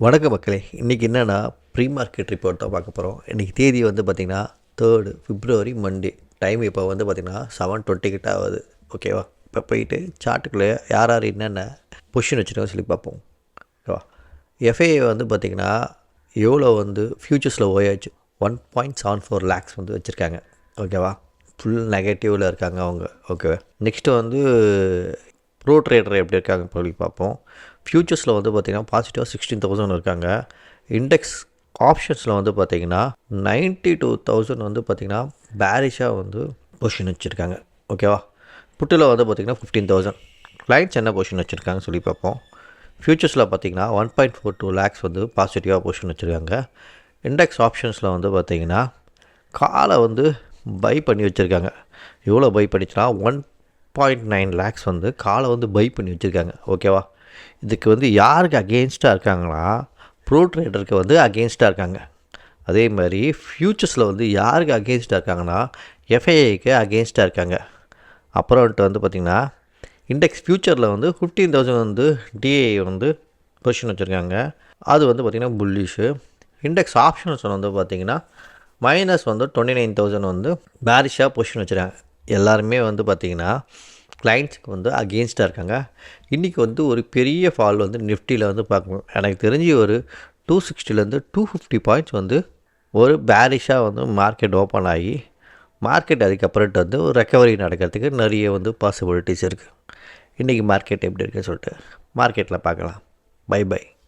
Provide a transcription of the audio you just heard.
வணக்கம் மக்களே. இன்றைக்கி என்னென்னா ப்ரீ மார்க்கெட் ரிப்போர்ட் தான் பார்க்க போகிறோம். இன்றைக்கி தேதி வந்து பார்த்திங்கன்னா 3 February மண்டே. டைம் இப்போ வந்து பார்த்திங்கன்னா 7:20 கிட்ட ஆகுது. ஓகேவா? இப்போ போயிட்டு சார்ட்டுக்குள்ளே யார் யார் என்னென்ன பொசிஷன் வச்சுருக்கோம் சொல்லி பார்ப்போம். ஓகேவா? எஃப்ஐஏ வந்து பார்த்திங்கன்னா எவ்வளோ வந்து ஃப்யூச்சர்ஸில் ஓயாச்சு 1.74 lakhs வந்து வச்சுருக்காங்க. ஓகேவா? ஃபுல் நெகட்டிவில் இருக்காங்க அவங்க. ஓகேவா? நெக்ஸ்ட்டு வந்து ப்ரோ ட்ரேடர் எப்படி இருக்காங்க சொல்லி பார்ப்போம். ஃப்யூச்சர்ஸில் வந்து பார்த்திங்கன்னா பாசிட்டிவாக 16,000 இருக்காங்க. இண்டெக்ஸ் ஆப்ஷன்ஸில் வந்து பார்த்திங்கன்னா 92,000 வந்து பார்த்திங்கன்னா பேரிஷாக வந்து பொசிஷன் வச்சுருக்காங்க. ஓகேவா? புட்டில் வந்து பார்த்திங்கன்னா 15,000. கிளைண்ட்ஸ் என்ன பொசிஷன் வச்சுருக்காங்க சொல்லி பார்ப்போம். ஃப்யூச்சர்ஸில் பார்த்திங்கன்னா 1.42 lakhs வந்து பாசிட்டிவாக பொசிஷன் வச்சுருக்காங்க. இண்டெக்ஸ் ஆப்ஷன்ஸில் வந்து பார்த்திங்கன்னா காலை வந்து பை பண்ணி வச்சுருக்காங்க. எவ்வளோ பை பண்ணிச்சுன்னா 1.9 lakhs வந்து காலை வந்து பை பண்ணி வச்சுருக்காங்க. ஓகேவா? இதுக்கு வந்து யாருக்கு அகெயின்ஸ்டாக இருக்காங்களா, ப்ரோ ட்ரேடருக்கு வந்து அகெயின்ஸ்டாக இருக்காங்க. அதே மாதிரி ஃப்யூச்சர்ஸில் வந்து யாருக்கு அகெயின்ஸ்டாக இருக்காங்கன்னா எஃப்ஐஐக்கு அகெயின்ஸ்டாக இருக்காங்க. அப்புறம்ட்டு வந்து பார்த்திங்கன்னா இண்டெக்ஸ் ஃப்யூச்சரில் வந்து 15,000 வந்து டிஏ வந்து பொசிஷன் வச்சுருக்காங்க. அது வந்து பார்த்திங்கன்னா புல்லிஷு. இண்டெக்ஸ் ஆப்ஷன்ஸ் வந்து பார்த்திங்கன்னா மைனஸ் வந்து 29,000 வந்து பேரிஷாக பொசிஷன் வச்சுருக்காங்க. எல்லாருமே வந்து பார்த்திங்கன்னா கிளைண்ட்ஸுக்கு வந்து அகெயின்ஸ்டாக இருக்காங்க. இன்றைக்கி வந்து ஒரு பெரிய ஃபால் வந்து நிஃப்டியில் வந்து பார்க்கணும். எனக்கு தெரிஞ்சு ஒரு 260 250 பாயிண்ட்ஸ் வந்து ஒரு பேரிஷாக வந்து மார்க்கெட் ஓப்பன் ஆகி மார்க்கெட் அதுக்கப்புறட்டு வந்து ஒரு ரெக்கவரி நடக்கிறதுக்கு நிறைய வந்து பாசிபிலிட்டிஸ் இருக்குது. இன்றைக்கி மார்க்கெட் எப்படி இருக்குன்னு சொல்லிட்டு மார்க்கெட்டில் பார்க்கலாம். Bye by.